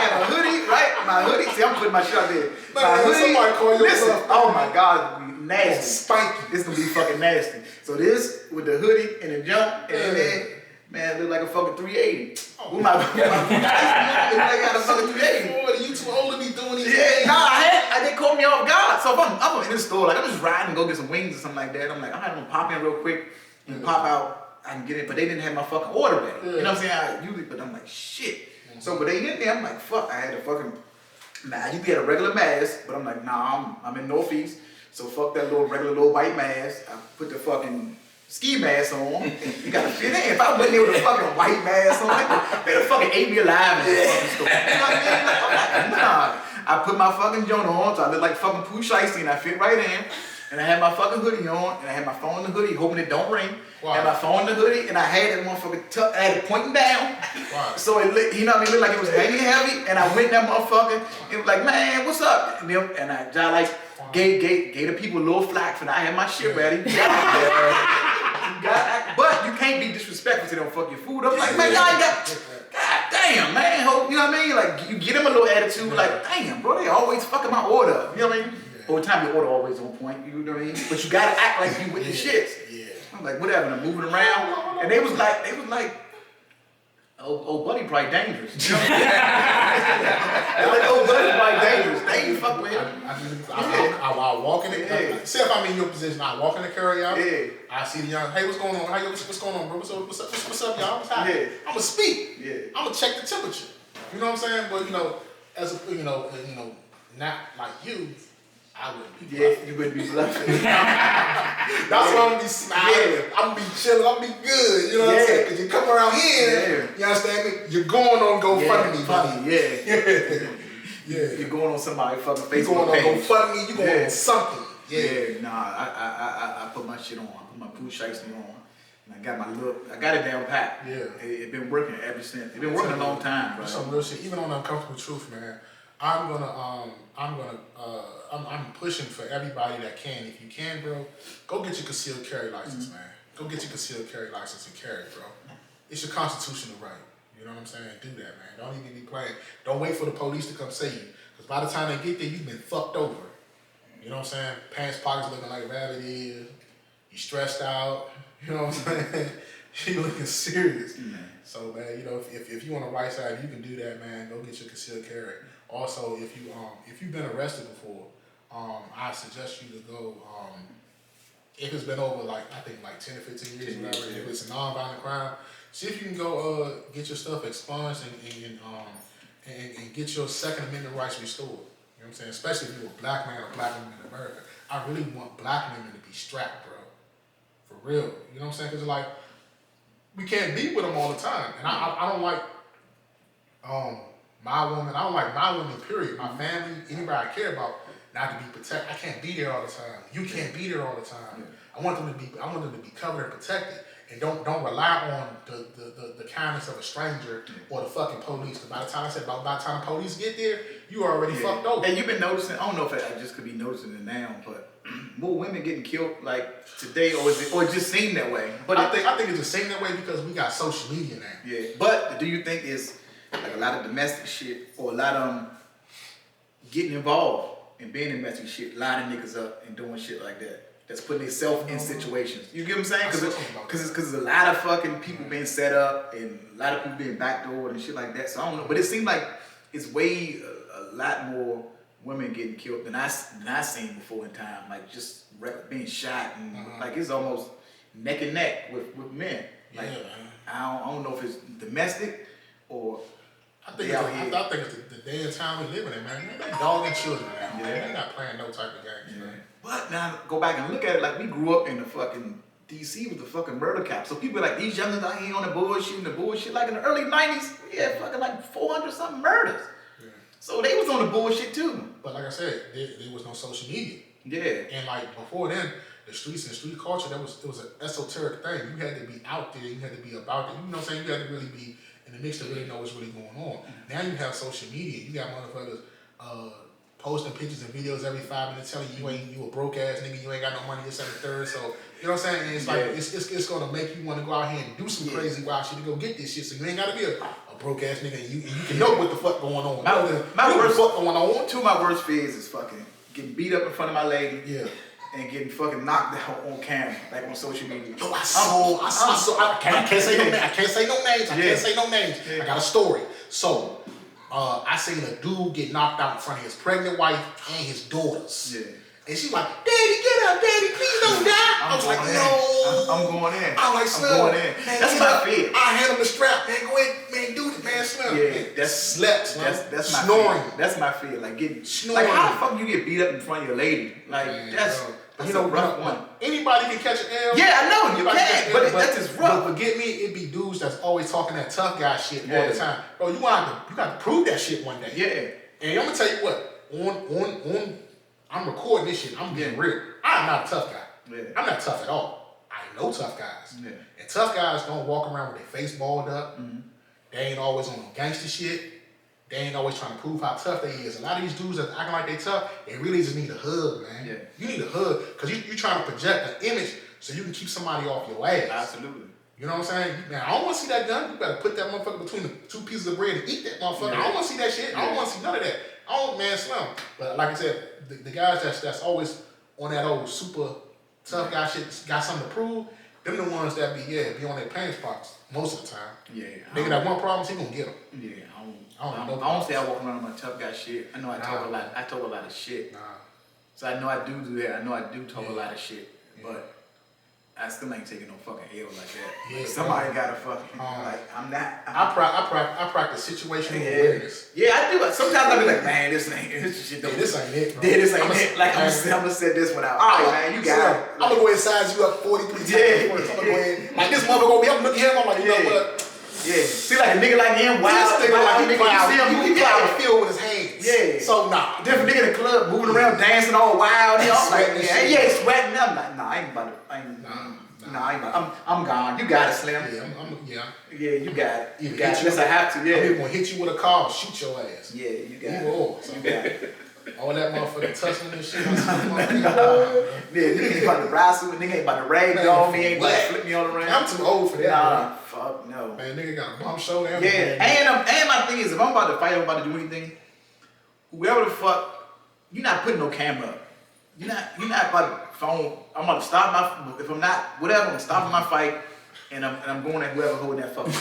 B: got a hoodie, right? My hoodie. See, I'm putting my shit out there. My hoodie.
A: Somebody call you
B: Listen,
A: bluff.
B: oh my God, it's gonna be nasty.
A: Spiky.
B: This gonna be fucking nasty. So this with the hoodie and the jump and then, man, look like a fucking 380. With my look like I got a fucking 380.
A: Boy, you too old to be doing these
B: Yeah,
A: things.
B: I didn't call me off guard. So if I'm in the store, like I'm just riding and go get some wings or something like that. I'm like, I'm gonna pop in real quick and pop out. I can get it, but they didn't have my fucking order ready. Yeah. You know what I'm saying? I usually, but I'm like, shit. So, but they in there, I'm like, fuck. I had a fucking. Nah, I usually had a regular mask, but I'm like, nah, I'm in Northeast, so fuck that regular little white mask. I put the fucking ski mask on. You gotta fit in. If I went there with a fucking white mask on, they'd have fucking ate me alive in the fucking store. You know what I mean? Like, I'm like, nah. I put my fucking joint on, so I look like fucking Pooh Shiesty, and I fit right in. And I had my fucking hoodie on, and I had my phone in the hoodie, hoping it don't ring. Wow. I had my phone in the hoodie, and I had that motherfucker, I had it pointing down. Wow. So it looked, you know what I mean, looked like it was hanging heavy, and I went in that motherfucker, it was like, man, what's up? And I like gave the people a little flack for not having my shit ready. But you can't be disrespectful to them fuck your food up. Like, man, y'all ain't got, god damn, man, you know what I mean? Like, you get them a little attitude, like, damn, bro, they always fucking my order up. You know what I mean? Over time, your order always on point, you know what I mean? But you gotta act like you with the shits. Yeah. I'm like, whatever, and I'm moving around. And they was like, oh buddy probably dangerous. You know what I mean? They're like, oh buddy probably dangerous. They ain't fuck with him.
A: I walk in the say if I'm in your position, I walk in the carryout.
B: Yeah.
A: I see the young, hey, what's going on? What's going on, bro? What's up, y'all? What's happening?
B: Yeah.
A: I'ma speak.
B: Yeah.
A: I'ma check the temperature. You know what I'm saying? But as a not like you, I wouldn't be bluffing.
B: Yeah, you wouldn't be bluffing.
A: That's why I'm gonna be smiling.
B: Yeah.
A: I'm gonna be chilling. I'm gonna be good. You know what I'm saying? Because you come around here, you understand me? You're going on GoFundMe, buddy.
B: Yeah. You're going on somebody's fucking Facebook
A: You're going on
B: page.
A: GoFundMe. You're going on something.
B: Yeah. Nah, I put my shit on. I put my Pooh Shiesty on. And I got my look. I got it down pat. Yeah. It's been working ever since. It's been working a long time, bro.
A: Some real shit. Even on Uncomfortable Truth, man. I'm pushing for everybody that can. If you can, bro, go get your concealed carry license, man. Go get your concealed carry license and carry, bro. It's your constitutional right. You know what I'm saying? Do that, man. Don't even be playing. Don't wait for the police to come save you. Because by the time they get there, you've been fucked over. You know what I'm saying? Pants pockets looking like rabbit is. You stressed out. You know what I'm saying? You looking serious. So, man, you know, if you on the right side, you can do that, man. Go get your concealed carry. Also, if you've been arrested before, I suggest you to go. If it's been over like 10 or 15 years, whatever. If it's a non-violent crime, see if you can go get your stuff expunged and get your Second Amendment rights restored. You know what I'm saying? Especially if you're a black man or black woman in America. I really want black women to be strapped, bro. For real. You know what I'm saying? Because like we can't be with them all the time, and I don't like my woman. I don't like my women. Period. My family, anybody I care about, not to be protected. I can't be there all the time. You can't be there all the time. I want them to be covered and protected, and don't rely on the kindness of a stranger or the fucking police. By the time by the time the police get there, you already fucked over.
B: And you've been noticing. I don't know if I just could be noticing it now, but more women getting killed like today, or it just seemed that way. But
A: I think it just seemed that way because we got social media now.
B: Yeah. But do you think it's like a lot of domestic shit or a lot of them getting involved and being in messy shit, lining niggas up and doing shit like that? That's putting themselves in situations. You get what I'm saying? Because there's a lot of fucking people being set up and a lot of people being backdoored and shit like that. So I don't know. But it seems like it's way a lot more women getting killed than I seen before in time. Like just being shot and like it's almost neck and neck with men. Like I don't know if it's domestic or
A: I think it's the day and time we living in, man. They dogging children now. Yeah. They're not playing no type of games, man.
B: But now go back and look at it like we grew up in the fucking DC with the fucking murder cap. So people like these youngins out here on the bullshit. Like in the early 90s, we had fucking like 400 something murders. Yeah. So they was on the bullshit too.
A: But like I said, there was no social media.
B: Yeah.
A: And like before then, the streets and street culture, it was an esoteric thing. You had to be out there, you had to be about it. You know what I'm saying? You had to really be in the mix to really know what's really going on. Now you have social media. You got motherfuckers posting pictures and videos every 5 minutes telling you you a broke ass nigga, you ain't got no money, this and the third. So you know what I'm saying? And it's like it's gonna make you want to go out here and do some crazy wild shit to go get this shit. So you ain't gotta be a broke ass nigga and you can know what the fuck going on.
B: My worst fuck going on. Two of my worst fears is fucking getting beat up in front of my lady. Yeah. And getting fucking knocked out on camera, like on social media. Yo,
A: I can't say no names. I can't say no names. I got a story. So, I seen a dude get knocked out in front of his pregnant wife and his daughters. Yeah. And she's like, "Daddy, get up, Daddy, please don't die." I was like, "No."
B: I'm going in.
A: I'm like, "Slim,
B: I'm going in.
A: Man,
B: that's my fear.
A: I hand him the strap, man. Go ahead, man, do it, man, Slim."
B: Yeah, that's
A: slept.
B: That's my
A: snoring.
B: Fear. That's my fear. Like getting
A: snoring.
B: Like how the fuck you get beat up in front of your lady? Like that's a rough one.
A: Anybody can catch an L.
B: Yeah, I know you can, but that's just rough.
A: But get me, it be dudes that's always talking that tough guy shit all the time. Bro, you got to prove that shit one day.
B: Yeah. And
A: I'm gonna tell you what, I'm recording this shit. I'm getting real. I'm not a tough guy. Yeah. I'm not tough at all. I know tough guys. Yeah. And tough guys don't walk around with their face balled up. Mm-hmm. They ain't always on gangster shit. They ain't always trying to prove how tough they is. A lot of these dudes that acting like they tough, they really just need a hug, man. Yeah. You need a hug because you're trying to project an image so you can keep somebody off your ass.
B: Absolutely.
A: You know what I'm saying? Now, I don't want to see that gun. You better put that motherfucker between the two pieces of bread and eat that motherfucker. Yeah. I don't want to see that shit. I don't want to see none of that. Man, Slim. But like I said, the guys that's always on that old super tough guy shit, got something to prove, them the ones that be on their pants pockets most of the time. Yeah. Nigga that want problems, he gonna get them.
B: Yeah. I don't say I walk around with my tough guy shit. I know I talk a lot. I talk a lot of shit. So I know I do that. I know I do talk a lot of shit. But I still ain't taking no fucking L like that. Yeah, somebody gotta fucking I'm not.
A: I practice situational awareness.
B: Yeah, I do. Sometimes I be like, man, this shit.
A: This ain't it, bro.
B: Yeah, this ain't it. Like I'm gonna set this one out. All right, man, you got it.
A: I'm gonna go ahead and size you up 43 times. I'm gonna go ahead. Like this motherfucker gonna be. I'm looking at him. I'm like, you know what?
B: Yeah, see like a nigga like him, wild,
A: this nigga like he plowed the field with his hands. Yeah. So nah.
B: Different nigga in the club moving around, dancing all wild. I'm like, sweating. I'm like, nah, I ain't about to. I'm gone. You got it, Slim.
A: Yeah,
B: Yeah, you got it. You got it. Unless I have to. Yeah.
A: I'm gonna hit you with a car and shoot your ass.
B: Yeah, you got it.
A: You got it. All that motherfucking tussling and shit. I see
B: Yeah, nigga ain't about to wrestle, nigga ain't about to rag down me, ain't about to flip me all around.
A: I'm too old for that.
B: Nah, fuck no.
A: Man, nigga got a bump shoulder.
B: Yeah, and my thing is, if I'm about to fight, I'm about to do anything, whoever the fuck, you're not putting no camera up. You're not about to phone. I'm about to stop my. If I'm not, whatever, I'm stopping my fight, and I'm going at whoever holding that fucking.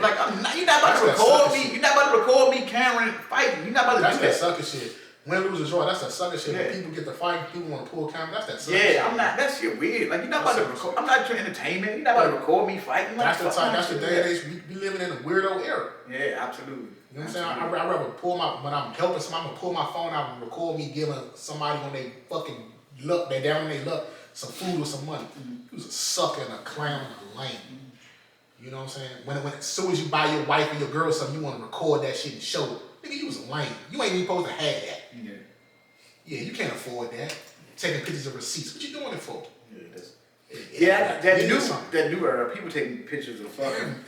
B: Like you're not about to record me. You're not about to record me, Cameron fighting. You're not about to do that.
A: That's that sucker shit. Win, lose, or draw. That's that sucker shit.
B: Yeah.
A: When people get the fight, people want to pull camera. That's that sucker shit.
B: Yeah, I'm not. That shit weird. Like you're not about to record. I'm not your entertainment. You're not about to record me fighting. Like,
A: That's the time. That's the day and age. We living in a weirdo era.
B: Yeah, absolutely.
A: You know what I'm saying? I'd rather pull when I'm helping somebody, I'm gonna pull my phone out and record me giving somebody on their fucking luck, they down on their luck, some food or some money. You was a sucker and a clown and a lame. You know what I'm saying? When as soon as you buy your wife or your girl something, you want to record that shit and show it. Nigga, you was a lame. You ain't even supposed to have that.
B: Yeah.
A: Yeah, you can't afford that. Taking pictures of receipts. What you doing it for?
B: Yeah, that new era, people taking pictures of fucking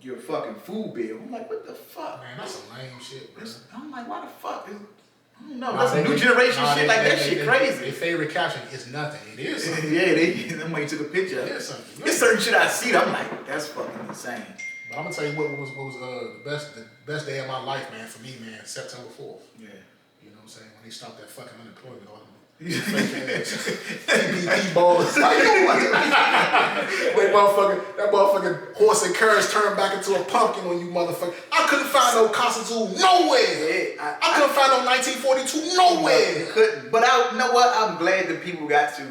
B: your fucking food bill. I'm like, what the fuck?
A: Man, that's some lame shit, bro.
B: I'm like, why the fuck? I don't know. That's a new generation shit. Like that shit crazy.
A: Their favorite caption is nothing. It is something.
B: Yeah, them when you took a picture.
A: It is something.
B: There's certain shit I see. I'm like, that's fucking insane.
A: But I'm gonna tell you what was the best day of my life, man. For me, man, September 4th. Yeah. You know what I'm saying? When they stopped that fucking unemployment, all them TPP balls. That motherfucking horse and carriage turned back into a pumpkin on you, motherfucker. I couldn't find no Constitution nowhere. I couldn't find no 1942 nowhere.
B: You couldn't. But you know what? I'm glad that people got to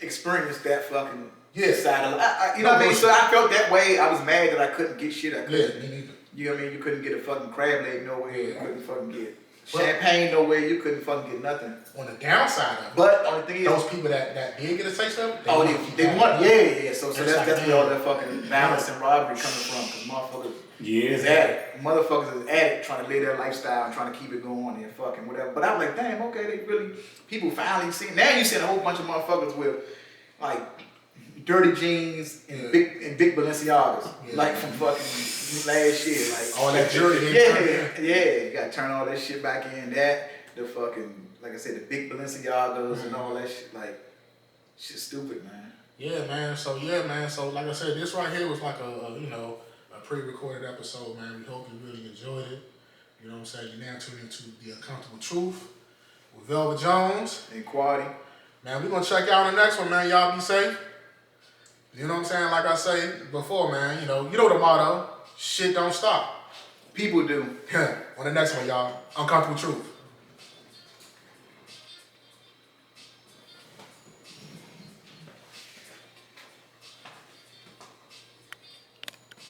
B: experience that fucking side of you know what I mean? So I felt that way. I was mad that I couldn't get shit. I couldn't.
A: Yeah, me neither.
B: You know what I mean? You couldn't get a fucking crab leg nowhere. You couldn't fucking get champagne nowhere. You couldn't fucking get nothing.
A: On the downside of it,
B: but on the thing is,
A: those people that did get a taste of it,
B: they want, yeah. So that's where all that fucking balance and robbery coming from, because motherfuckers is at it. Motherfuckers is at it, trying to live their lifestyle and trying to keep it going and fucking whatever. But I'm like, damn, okay, they really, people finally see. Now you see a whole bunch of motherfuckers with like dirty jeans and big Balenciagas, like from fucking last year, like
A: all that jewelry.
B: You gotta turn all that shit back in. The fucking, like I said, the big Balenciagas and all that shit, like shit stupid, man.
A: Yeah, man. So like I said, this right here was like a pre-recorded episode, man. We hope you really enjoyed it. You know what I'm saying? You're now tuned into The Uncomfortable Truth with Velvet Jones
B: and Qaadi.
A: Man, we're gonna check out the next one, man. Y'all be safe. You know what I'm saying? Like I say before, man, you know the motto, shit don't stop.
B: People do.
A: On the next one, y'all. Uncomfortable Truth.